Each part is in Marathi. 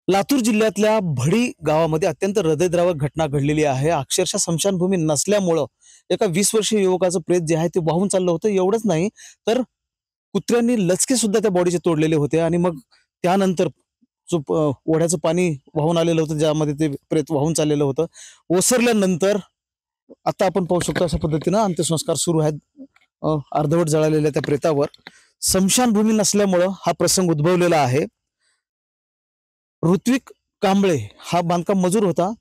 लातूर जिल्ह्यातल्या भडी गावामध्ये अत्यंत हृदयद्रावक घटना घडलेली आहे. अक्षरशः स्मशानभूमी नसल्यामुळं एका 20 वर्षीय युवकाचं प्रेत जे आहे ते वाहून चाललं होतं. एवढंच नाही तर कुत्र्यांनी लचके सुद्धा त्या बॉडीचे तोडलेले होते आणि मग त्यानंतर जो ओढ्याचं पाणी वाहून आलेलं होतं, ज्यामध्ये ते प्रेत वाहून चाललेलं होतं, ओसरल्यानंतर आता आपण पाहू शकतो अशा पद्धतीनं अंत्यसंस्कार सुरू आहेत. अर्धवट जळालेल्या त्या प्रेतावर स्मशानभूमी नसल्यामुळं हा प्रसंग उद्भवलेला आहे. ऋत्विक कांबळे हा बांधकाम मजूर होता.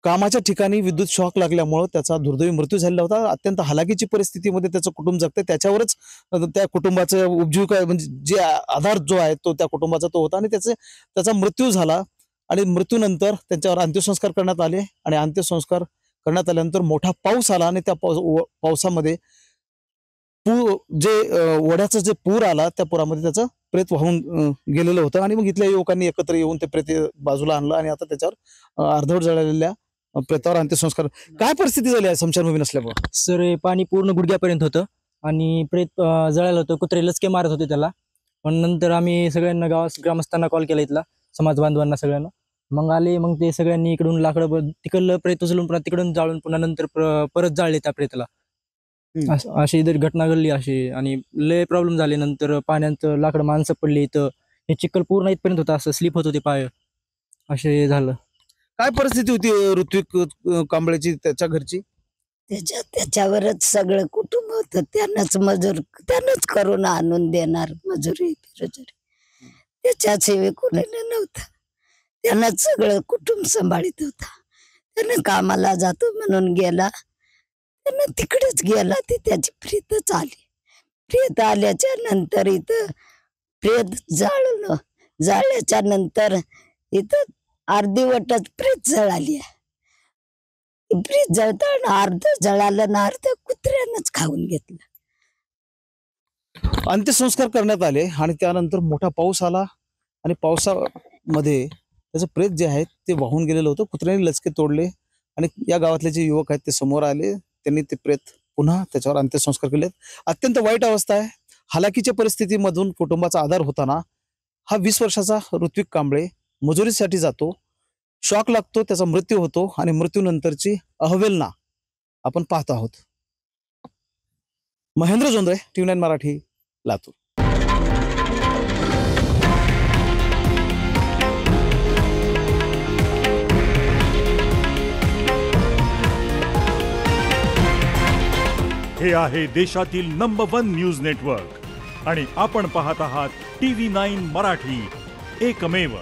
कामाच्या ठिकाणी विद्युत शॉक लागल्यामुळं त्याचा दुर्दैवी मृत्यू झालेला होता. अत्यंत हलाखीची परिस्थितीमध्ये त्याचं कुटुंब जगते. त्याच्यावरच त्या कुटुंबाचं उपजीविका म्हणजे जे आधार जो आहे तो त्या कुटुंबाचा तो होता आणि त्याचा मृत्यू झाला आणि मृत्यूनंतर त्यांच्यावर अंत्यसंस्कार करण्यात आले आणि अंत्यसंस्कार करण्यात आल्यानंतर मोठा पाऊस आला आणि त्या पावसामध्ये ओढ्याचा जे पूर आला त्या पुरामध्ये त्याचं प्रेत वाहून गेलेलं होतं आणि मग इथल्या युवकांनी एकत्र येऊन ते प्रेत बाजूला आणलं आणि आता त्याच्यावर अर्धवट जळालेल्या प्रेतावर अंत्यसंस्कार. काय परिस्थिती झाली आहे स्मशानभूमी नसल्यामुळे? सर हे पाणी पूर्ण गुडघ्यापर्यंत होतं आणि प्रेत जळालं होतं. कुत्रे लचके मारत होते त्याला. पण नंतर आम्ही सगळ्यांना ग्रामस्थांना कॉल केला, इथला समाज बांधवांना सगळ्यांना. मग आले, मग ते सगळ्यांनी इकडून लाकडं तिकडलं प्रेत उचलून पुन्हा तिकडून जाळून पुन्हा नंतर परत जाळले त्या प्रेताला. अशी इधर घटना घडली अशी आणि लय प्रॉब्लेम झाले. नंतर पाण्यात लाकडं माणसं पडली, इथं हे चिखल पूर्ण इथपर्यंत होता, असं स्लिप होत होते पाय, असे झालं. काय परिस्थिती होती ऋत्विक कांबळेची त्याच्या घरची? त्याच्यावरच सगळं कुटुंब होतं. त्यानंच करून आणून देणार मजुरी त्याच्याशिवाय कोणाला नव्हतं. त्यानंच सगळं कुटुंब सांभाळित होता. त्यानं कामाला जातो म्हणून गेला, त्यानं तिकडेच गेला. ती त्याची प्रेतच आली. प्रेत आल्याच्या नंतर इथं प्रेत जाळल्याच्या नंतर इथं अर्धीवटच प्रेत जळाली. प्रेत जळताना अर्ध जळालं ना अर्ध कुत्र्यानंच खाऊन घेतलं. अंत्यसंस्कार करण्यात आले आणि त्यानंतर मोठा पाऊस आला आणि पावसामध्ये त्याचं प्रेत जे आहे ते वाहून गेलेलं होतं. कुत्र्यांनी लचके तोडले आणि या गावातले जे युवक आहेत ते समोर आले. त्यांनी ते प्रेत पुन्हा त्याच्यावर अंत्यसंस्कार केले. अत्यंत वाईट अवस्था आहे. हालाकीच्या परिस्थितीमधून कुटुंबाचा आधार होताना हा 20 वर्षाचा ऋत्विक कांबळे मजुरीसाठी जातो, शॉक लागतो, त्याचा मृत्यू होतो आणि मृत्यूनंतरची अहवेलना आपण पाहत आहोत. महेंद्र जोंधळे, TV9 मराठी, लातूर. हे आहे देशातील नंबर 1 न्यूज नेटवर्क आणि आपण पाहत आहात TV9 मराठी, एकमेव.